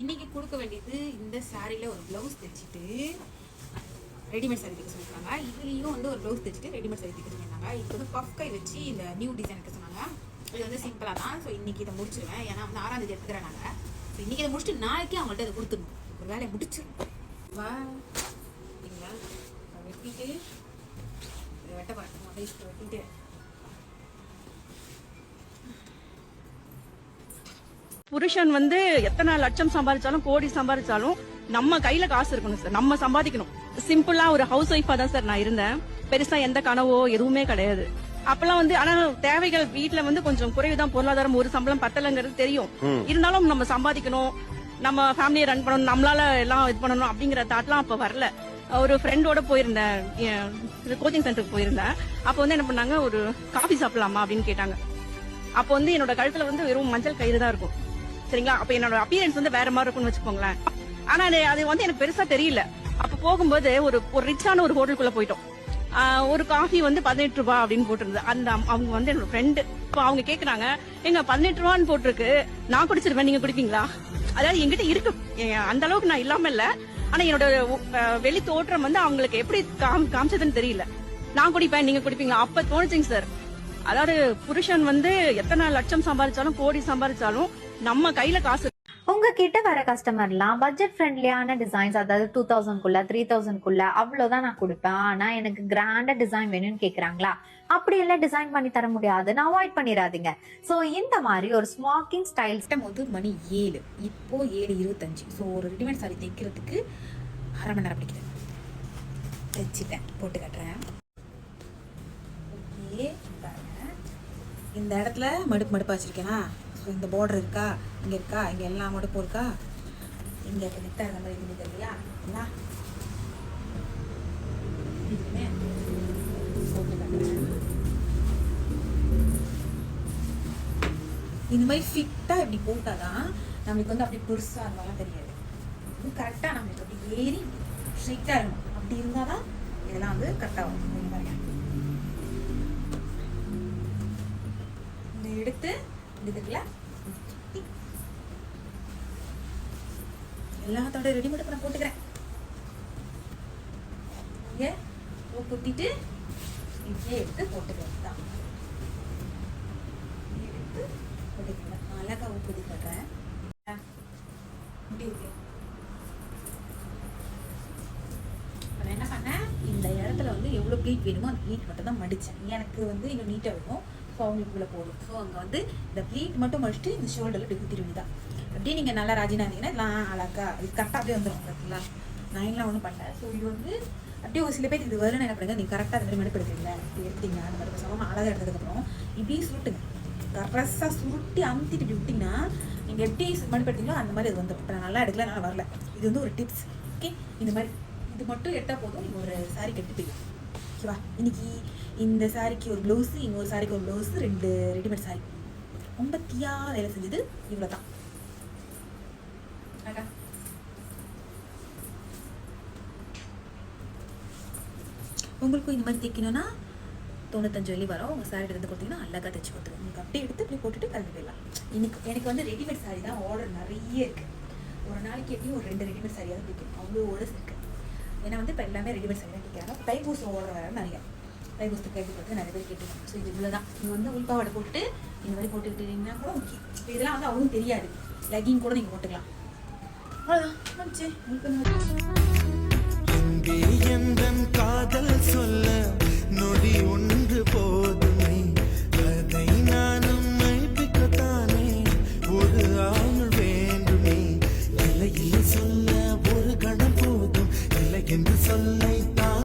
இன்றைக்கி கொடுக்க வேண்டியது இந்த சாரியில் ஒரு ப்ளவுஸ் தைச்சிட்டு ரெடிமேட் சாரி தைக்க சொல்லியிருக்காங்க. இதுலேயும் வந்து ஒரு ப்ளவுஸ் தைச்சிட்டு ரெடிமேட் சாரி தைக்க சொல்லியிருந்தாங்க. இப்போ வந்து பஃப் கை வச்சு இந்த நியூ டிசைன் எடுக்க சொன்னாங்க. இது வந்து சிம்பிளாக தான். ஸோ இன்றைக்கி இதை முடிச்சிடுவேன். ஏன்னா வந்து 6ஆம் தேதி எடுத்துக்கிறேன் நாங்கள். ஸோ இன்றைக்கி இதை முடிச்சுட்டு நாளைக்கு அவங்கள்ட்ட இதை கொடுத்துடணும். ஒரு வேலையை முடிச்சிடணும். வா சரிங்களா, வெட்டிட்டு வெட்ட பார்க்கணும். அப்படியே வெட்டிட்டு புருஷன் வந்து எத்தனை லட்சம் சம்பாதிச்சாலும் கோடி சம்பாதிச்சாலும் நம்ம கையில காசு இருக்கணும் சார். நம்ம சம்பாதிக்கணும். சிம்பிளா ஒரு ஹவுஸ் ஒய்ஃபா தான் சார் நான் இருந்தேன். பெருசா எந்த கனவோ எதுவுமே கிடையாது. அப்பெல்லாம் வந்து ஆனா தேவைகள் வீட்டுல வந்து கொஞ்சம் குறைவுதான். பொருளாதாரம் ஒரு சம்பளம் பத்தலைங்கிறது தெரியும். இருந்தாலும் நம்ம சம்பாதிக்கணும், நம்ம ஃபேமிலியை ரன் பண்ணணும், நம்மளால எல்லாம் இது பண்ணணும் அப்படிங்கிற தாட்லாம் அப்ப வரல. ஒரு ஃப்ரெண்டோட போயிருந்தேன், கோச்சிங் சென்டருக்கு போயிருந்தேன். அப்ப வந்து என்ன பண்ணாங்க, ஒரு காஃபி சாப்பிடலாமா அப்படின்னு கேட்டாங்க. அப்ப வந்து என்னோட கழுத்துல வந்து வெறும் மஞ்சள் கயிறு தான் இருக்கும் சரிங்களா. அப்ப என்னோட அப்பியரன்ஸ் வந்து வேற மாதிரி இருக்கும்னு வச்சுக்கோங்களேன். ஆனா அது வந்து எனக்கு பெருசா தெரியல. அப்ப போகும்போது ஒரு ரிச்சான ஒரு ஹோட்டலுக்குள்ள போயிட்டோம். ஒரு காஃபி வந்து 18 ரூபாய் அப்படின்னு போட்டிருந்தது. அந்த அவங்க வந்து என்னோட ஃப்ரெண்டு. இப்போ அவங்க கேக்குறாங்க, எங்க 18 ரூபான்னு போட்டிருக்கு, நான் குடிச்சிருவேன், நீங்க குடிப்பீங்களா? அதாவது என்கிட்ட இருக்கு, அந்த அளவுக்கு நான் இல்லாம இல்ல. ஆனா என்னோட வெளி தோற்றம் வந்து அவங்களுக்கு எப்படி காமிச்சதுன்னு தெரியல. நான் குடிப்பேன், நீங்க குடிப்பீங்களா? அப்ப தோணுச்சுங்க சார். அதாவது புருஷன் வந்து எத்தனை லட்சம் சம்பாதிச்சாலும் கோடி சம்பாதிச்சாலும் நம்ம கையில காசு. உங்ககிட்ட வர கஸ்டமர்லாம் பட்ஜெட் ஃப்ரெண்ட்லியான டிசைன்ஸ், அதாவது 2000 3000 அவ்வளவுதான் நான் கொடுப்பேன். ஆனா எனக்கு கிராண்டா டிசைன் வேணும்னு கேக்குறாங்களா? அப்படி எல்லாம் டிசைன் பண்ணி தர முடியாதுன்னு அவாய்ட் பண்ணிடாதீங்க. சோ இந்த மாதிரி ஒரு ஸ்மாக்கிங் ஸ்டைல் போது மணி 7, இப்போ 7:25. ஸோ ஒரு ரெடிமேட் சாரி தைக்கிறதுக்கு அரை மணி நேரம் பிடிக்குது. தைச்சிட்டேன், போட்டு கட்டுறேன். ஓகே, இந்த இடத்துல மடுப்பா வச்சிருக்கேனா? ஸோ இந்த பார்டர் இருக்கா, இங்கே இருக்கா, இங்கே எல்லாம் மடுப்பும் இருக்கா, இங்கே நெத்தா இருந்த மாதிரி இது தெரியலையா? இந்த மாதிரி ஃபிட்டாக இப்படி போட்டாதான் நம்மளுக்கு வந்து அப்படி பெருசாக இருந்தாலும் தெரியாது. இது கரெக்டாக நம்மளுக்கு அப்படி ஏறி ஸ்ட்ரைட்டாக இருக்கணும். அப்படி இருந்தால் தான் இதெல்லாம் வந்து கரெக்டாக வரும். இந்த மாதிரி இந்த எடுத்து இதுக்குள்ள எல்லாத்தோட ரெடிமேட் நான் போட்டுக்கிறேன். இங்கே குத்திட்டு இப்படியே எடுத்து போட்டுக்கிறேன் தான். எடுத்து போட்டுக்கிறேன். அழகா ஊற்றி கட்டுறேன். இப்படி இருக்கு. நான் என்ன பண்ணேன், இந்த இடத்துல வந்து எவ்வளோ ப்ளீட் வேணுமோ அந்த ப்ளீட் மட்டும் தான் மடித்தேன். எனக்கு வந்து இன்னும் நீட்டாக வேணும். ஸோ அவங்களுக்குள்ளே போடும். ஸோ அங்கே வந்து இந்த ப்ளீட் மட்டும் மடிச்சுட்டு இந்த ஷோல்டரில் இப்படி குத்திட்டு தான். அப்படியே நீங்கள் நல்லா ராஜினா இருந்தீங்கன்னா இதெல்லாம் அழகா இது கரெக்டாக அப்படியே வந்துடும். பார்த்தீங்களா, நான் எல்லாம் ஒன்றும் பண்ணேன். ஸோ இது வந்து அப்படியே ஒரு சில பேர் இது வரும்னு என்ன பண்ணுங்க, நீங்கள் கரெக்டாக அந்த மாதிரி மடிப்பு எடுக்கிறீங்களா, இப்படி எடுத்தீங்க அந்த மாதிரி சமமாக அழகாக எடுத்ததுக்கப்புறம் இப்படியே சுருட்டுங்க. கரெக்டாக சுருட்டி அமுத்திட்டு இப்படி விட்டிங்கன்னா நீங்கள் எப்படி மடிப்படுத்தீங்களோ அந்த மாதிரி அது வந்துடும். இப்போ நான் நல்லா எடுக்கல, நல்லா வரல. இது வந்து ஒரு டிப்ஸ். ஓகே, இந்த மாதிரி இது மட்டும் எடுத்தால் போதும், நீங்கள் ஒரு சாரி கட்டி போயிடும். ஓகேவா? இன்னைக்கு இந்த சாரிக்கு ஒரு ப்ளவுஸு, இன்னொரு சாரிக்கு ஒரு ப்ளவுஸு, 2 ரெடிமேட் சாரி. ரொம்ப தீயாக வேலை செஞ்சது இவ்வளோ தான். உங்களுக்கும் இந்த மாதிரி தைக்கணும்னா 95 வெள்ளி வரும். உங்கள் சாரி எடுத்து கொடுத்தீங்கன்னா அழகாக தைச்சி கொடுத்துருவோம். உங்களுக்கு அப்படியே எடுத்து இப்படி போட்டுட்டு கலந்து போயிடலாம். எனக்கு வந்து ரெடிமேட் சாரி தான் ஆர்டர் நிறைய இருக்குது. ஒரு நாளைக்கு எப்படியும் ஒரு 2 ரெடிமேட் சாரியாக தைக்கணும். அவ்வளோ ஆர்டர்ஸ் இருக்குது. ஏன்னா வந்து இப்போ எல்லாமே ரெடிமேட் சாரி தான் கேட்குறாங்க. தைப்பூசம் ஆர்டர் வேறு நிறையா. தைப்பூசத்துக்கு எப்படி பார்த்து நிறைய பேர் கேட்டுருக்காங்க. ஸோ இது இவ்வளோ தான். நீங்கள் வந்து உள்பாவாடை போட்டு இந்த மாதிரி போட்டுக்கிட்டீங்கன்னா கூட ஓகே. இப்போ இதெல்லாம் வந்து அவ்வளோ தெரியாது. லெகிங் கூட நீங்கள் போட்டுக்கலாம். அவ்வளோதான்.